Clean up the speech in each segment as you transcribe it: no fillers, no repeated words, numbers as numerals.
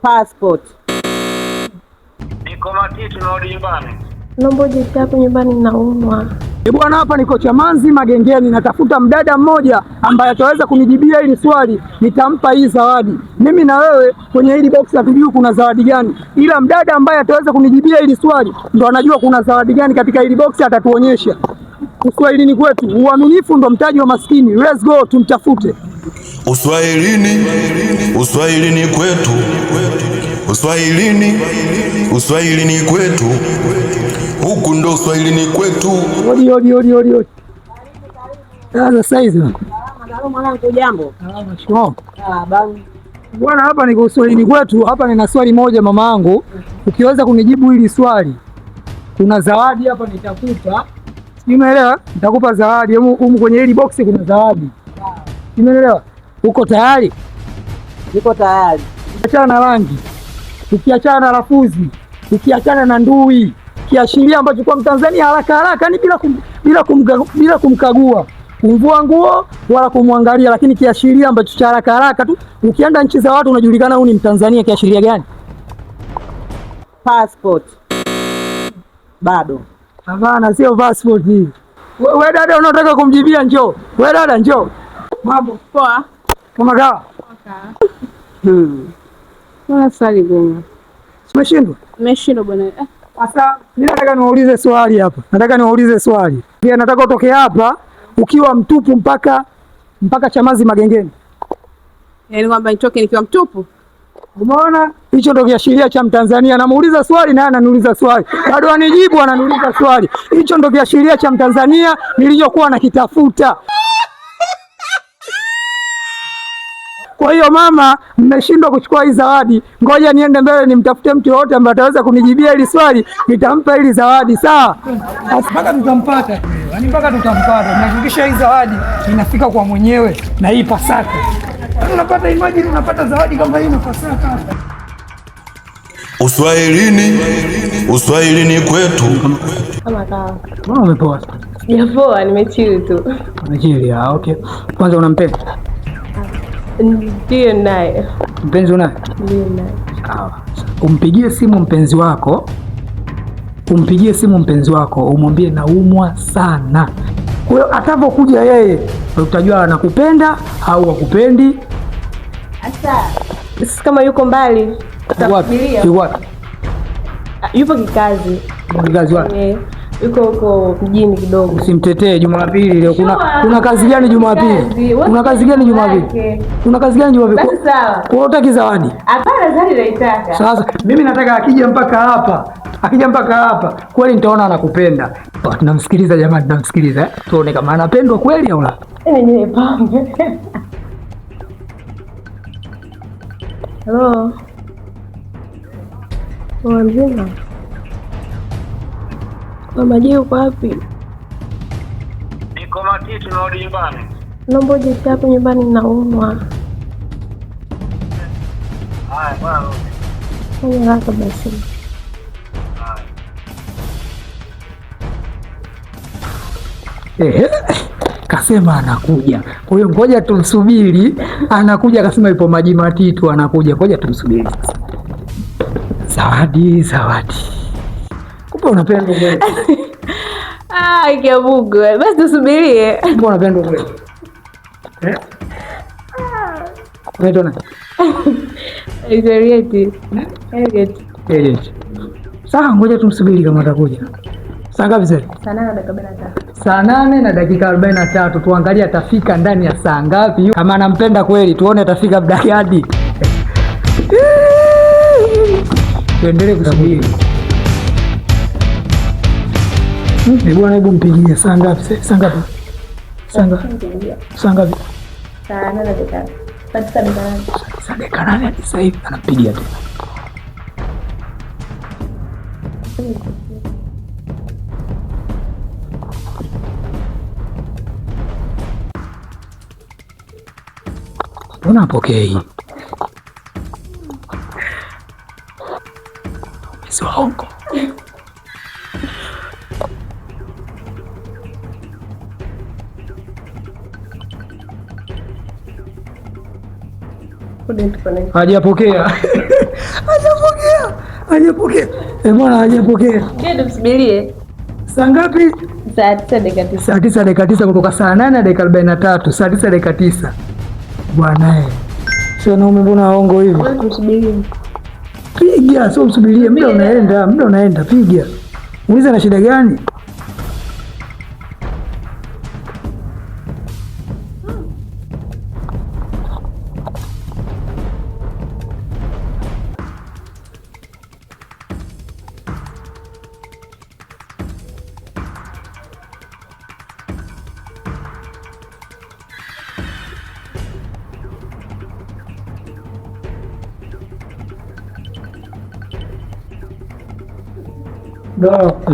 passport. Niko Matiti narudi nyumbani. Naomba uje hapo nyumbani naumwa. Bwana, hapa niko Chamazi Magengeni, natafuta mdada mmoja ambaye ataweza kunijibia hili swali, nitampa hii zawadi. Mimi na wewe kwenye hili box hatujui kuna zawadi gani, ila mdada ambaye ataweza kunijibia hili swali ndo anajua kuna zawadi gani katika hili box, atatuonyesha. Uswahilini kwetu uaminifu ndo mtaji wa maskini. Let's go, tumtafute. Uswahilini kwetu, Uswahilini kwetu, huku ndo Uswahilini kwetu. Odi. Sasa saizi Mwanangu jambo. Bwana, hapa ni Uswahilini kwetu. Hapa nina swali moja mamaangu, ukiweza kunijibu hili swali kuna zawadi hapa nitakupa. Umeelewa? Nitakupa zawadi. Humu kwenye hili box kuna zawadi. Umeelewa? Uko tayari? Niko tayari. Ukiachana na rangi, ukiachana na lafuzi, ukiachana na ndui, kiashiria ambacho kwa Mtanzania haraka ni bila kumkagua, kumvua nguo wala kumwangalia, lakini kiashiria ambacho cha haraka tu, ukienda nchi za watu unajulikana huyu ni Mtanzania. Kiashiria gani? Passport. Bado. Hapana, sio passport hii. Wewe dada unataka kumjibia, njoo. Wewe dada njoo. Mambo poa. Kama kawa. Mbona swali gumu? Umeshindwa? Nimeshindwa bwana. Sasa mimi nataka niwaulize swali hapa. Pia nataka utoke hapa ukiwa mtupu mpaka Chamazi Magengeni. Yaani kwamba nitoke nikiwa mtupu? Umeona? Hicho ndio kiashiria cha Mtanzania. Namuuliza swali na ananiuliza swali. Bado anijibu, ananiuliza swali. Hicho ndio kiashiria cha Mtanzania nilichokuwa nakitafuta. Kwa hiyo mama, mmeshindwa kuchukua hii zawadi. Ngoja niende mbele nimtafute mtu yote ambaye ataweza kunijibia hili swali, nitampa hili zawadi, sawa? Mpaka tutampata. Yaani mpaka tutampata. Nahakikisha hii zawadi inafika kwa mwenyewe na hii Pasaka. Unapata, imagine unapata zawadi kama hii na Pasaka. Uswahilini kwetu. Kama kawa. Mbona umepoa? Sijapoa, nimechill tu. Umechill, okay. Kwanza unampenda? Ndiyo naye. Mpenzi unaye? Ndiyo naye. Sawa. Umpigie simu mpenzi wako, umwambie naumwa sana. Kwa hiyo atakapokuja yeye utajua anakupenda au hakupendi. Sasa kama yuko mbali utafikiria. Wapi? Yupo kikazi. Kikazi wapi? Yuko huko mjini kidogo. Usimtetee Jumapili leo. Kuna kazi gani Jumapili? Kuna kazi gani Jumapili? Basi sawa. Kwa utaki zawadi? Hapana, zawadi naitaka. Sasa mimi nataka akija mpaka hapa kweli nitaona anakupenda. Tunamsikiliza jamani, tunamsikiliza. Tuone kama anapendwa kweli au la. Yenyewe pambe. Hello. Mzima. Mama je, uko wapi? Niko Matiti narudi nyumbani. Naomba uje hapo nyumbani naumwa. Haya bwana. Fanya haraka basi. Kasema anakuja. Kwa hiyo ngoja tumsubiri. Anakuja, akasema yupo Maji Matitu anakuja. Ngoja tumsubiri sasa. Zawadi. Kumbe unapenda kweli. Kiabugu. Basi tusubirie. Kumbe unapenda kweli. Unaitwa nani? Elliot. Sasa ngoja tumsubiri kama atakuja. Saa ngapi sasa? Saa 8 na dakika 43. Tuangalie atafika ndani ya saa ngapi. Kama anampenda kweli, tuone atafika muda gani. Tuendelee kusubiri. Bwana, hebu mpigie. Saa ngapi sasa? Saa ngapi? Saa 8 dakika. Saa dakika 8 sasa hivi anampigia tu. Mbona apokei? Songo. Hajapokea. Hajapokea. Bwana hajapokea. Ndio tumsubirie. Saa ngapi? Saa 9 dakika 9. Saa 9 dakika 9 kutoka saa 8 dakika 43. Saa 9 dakika 9. Bwana sio naume, mbona waongo hivi? Tumsubirie. Piga, sio msubirie, muda unaenda, piga. Muulize na shida gani?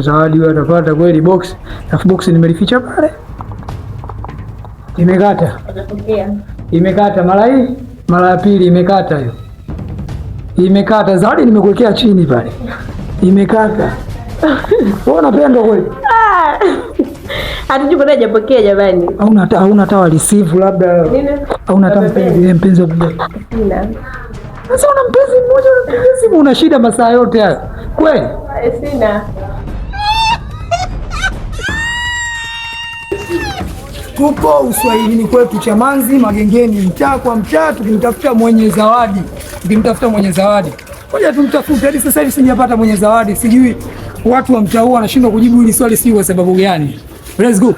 Zawadi wewe atapata kweli box. Alafu box nimelificha pale. Imekata. Imekata mara hii, mara ya pili imekata hiyo. Imekata. Zawadi nimekuwekea chini pale. Imekata. Wewe unapenda kweli? Hatujui bado hajapokea jamani. Hauna tawa receive labda. Hauna tawa mpenzi wa bibi. Sina. Sasa una mpenzi mmoja unapiga simu, una shida masaa yote hayo. Kweli? Sina. Tupo uswahilini kwetu Chamanzi Magengeni, mtaa kwa mtaa, tukimtafuta mwenye zawadi. Ngoja tumtafute, hadi sasa hivi sijapata mwenye zawadi. Sijui watu wa mtaa huu wanashindwa kujibu hili swali, si kwa sababu gani? Let's go.